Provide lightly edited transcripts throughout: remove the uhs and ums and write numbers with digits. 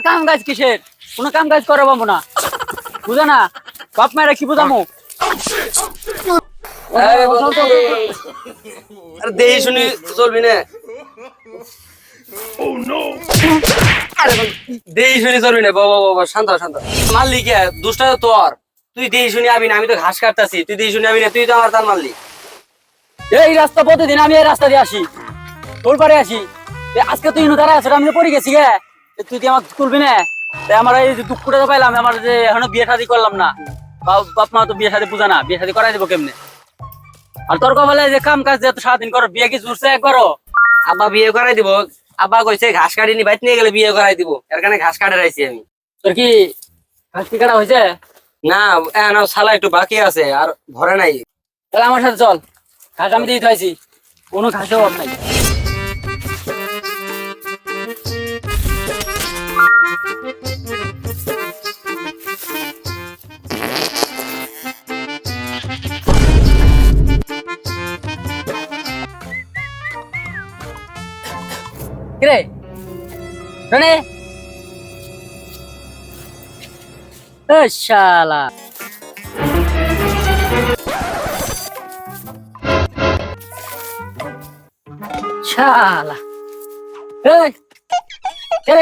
কাম কাজ কিসের? কোনো কাম কাজ করা পাবো না, বুঝা না? বাপ মায়েরা কি বুঝামো? আরে দেই শুনি চলবি না। দেই শুনি চলবি না, বাবা বাবা শান্ত শান্ত। মারলি কে? দুষ্টা তো তোর। তুই দেই শুনি আবি না, আমি তো ঘাস কাটতাছি। তুই দেই শুনি আবি না, তুই তো আমার তার মারলি। এই রাস্তা প্রতিদিন আমি এই রাস্তা দিয়ে আসি, তোর পারে আসি। আজকে তুই দাঁড়ায় আছো, আমি তো পড়ে গেছি গে। তুই আমার তুলবি না? আমার এই যে দুঃখটা তো পাইলাম, আমার যে এখনো বিয়ে শাদী করলাম না। বাপ মা তো বিয়ে শাদী বুঝা না, বিয়ে শাদী করাই দিব কেমনে? আর তোর কপালে যে কাম কাজ যে সারাদিন করো, বিয়ে কি জুড়ছে একবারও? আব্বা বিয়ে করাই দিব। আব্বা কইছে ঘাস কাটিনি, বাইত নিয়ে গেলে বিয়ে করাই দিব। এর কারণে ঘাস কাটে রাইছি আমি। তোর কি ঘাস কি কাটা হয়েছে? না না, শালা একটু বাকি আছে, আর ভরে নাই। তাহলে আমার সাথে চল, ঘাস আমি দিয়ে থাইছি, কোনো ঘাসের অভাব নাই। কিরে রনে, শালা শালা কে?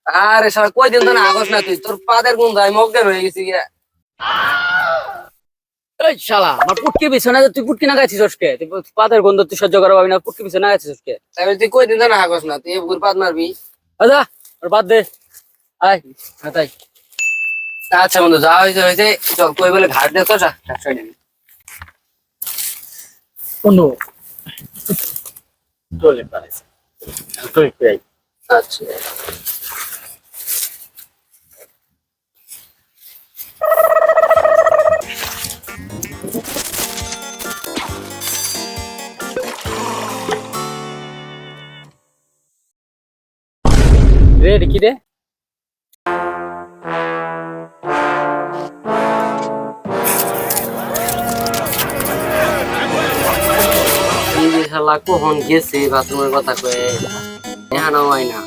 আরে শালা কয়দিন তো না আগস না, তুই তোর পাদের গুণ যায় মগ্গের হয়ে গেছি গিয়া। শালা আমার পুটকির বিছানা, তুই পুটকি না গাইছিস ওসকে? তুই পাতের গন্ধ তুই সহ্য করা পাবি না, পুটকি বিছানা গাইছিস ওসকে? তাহলে তুই কয়দিন তো না আগস না, তুই বুড় পাত মারবি। আচ্ছা ওর বাদ দে, আয় তাই। আচ্ছা বন্ধু, যা হয়েছে হয়েছে, চল কই বলে ঘাট দে তো। বন্ধু চলে পারে, আচ্ছা রেড কি রে? শালা কখন গেছে বাথরুমের কথা কয়ে, এখানে হয় না।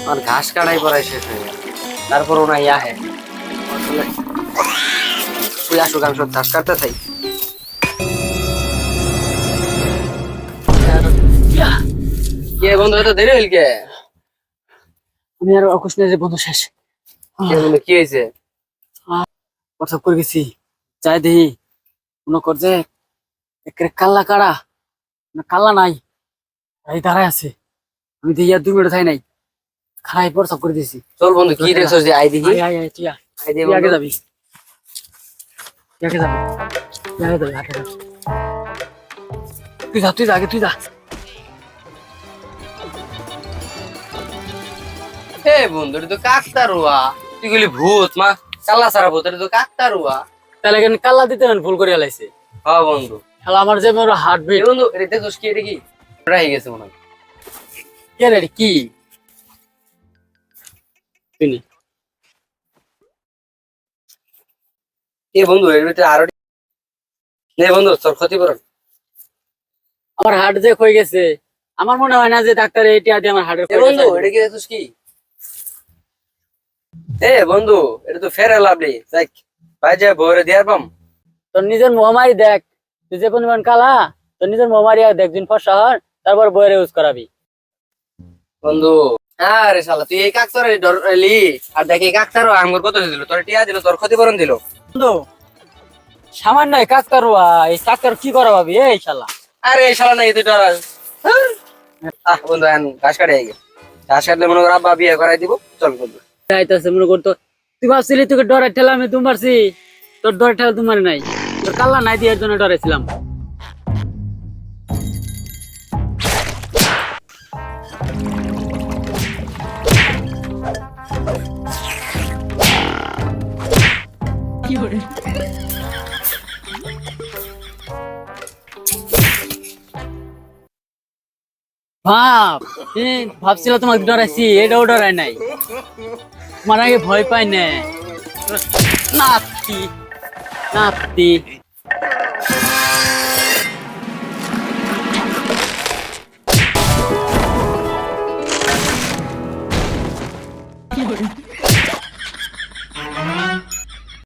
আর ঘাস কাটাই পড়াই শেষ হয়ে গেল, তারপর ওনা আহে। তুই আসুক, আমি সব ঘাস কাটতে থাই। কে বন্ধু, এত দেরি হইল কে? আমি আর অকুশ যে বন্ধু শেষ। কে বন্ধু, কি হয়েছে? প্রসাব করে গেছি, যাই দেখি মনে কর যে কাল্লা কাড়া না, কাল্লা নাই, এই দাঁড়ায় আছে। আমি দেখি আর 2 মিনিট থাই নাই, খারাই প্রসাব করে দিয়েছি। চল বন্ধু, কি দেখছস যে আই দেখি। তুই আই দে আগে বন্ধু। যাবি, আগে যাবি, আগে যাবি, আগে যাবি। তুই যা, তুই যা, আগে তুই যা। এ বন্ধু, এটা তো কাকতারুয়া। তুই গেলি ভূত মা, কাল্লা সারা ভূত, এটা তো কাকতারুয়া। তাহলে কেন কাল্লা দিতে ভুল করে লাইছে? হ্যাঁ বন্ধু। তাহলে আমার যে মোর হার্ট এ বিট। বন্ধু, এটা দেখছস কি? এটা কি রাই গেছে মনে হয়। কে রে কি? তিনি এ বন্ধু, এর ভিতরে আরো নে বন্ধু, তোর ক্ষতিপূরণ। আমার হার্ট যে হয়ে গেছে, আমার মনে হয় না যে ডাক্তার এইটা দিয়ে আমার হার্টের এ বন্ধু, এটা কি দেখছস কি? এ বন্ধু, এটা তো ফের লাভলি দেখ, ভাই যে ভরে দিয়ার পাম। তোর নিজের মহামারী দেখ, তুই যে পরিমাণ কালা, তোর নিজের মহামারী দেখ, দিন ফর শহর, তারপর বইয়ের ইউজ করাবি। বন্ধু আরে শালা, তুই এই কাকতারে ডরলি, আর দেখ এই কাকতারও আঙ্গুর কত দিল, তোর টিয়া দিল, তোর ক্ষতিপূরণ দিল। বন্ধু সামান্য কাকতারুয়া, এই কাকতার কি করা ভাবি এই শালা? আরে এই শালা নাই তুই ডর। বন্ধু ঘাস কাটে আগে, ঘাস কাটলে মনে কর আব্বা বিয়ে করাই দিব। চল বন্ধু। যাইতেছে মনে করতো, তুই ভাবছিলি তোকে ডরের ঠেলা আমি তুমি মারছি, তোর ডরের ঠেলা তোমার নাই, তোর কাল্লা নাই দিয়ে এর জন্য ডরেছিলাম। ভাবছিল তোমাকে ডরাইছি, এটাও ডরাই নাই, তোমার আগে ভয় পাই না। নাতি নাতি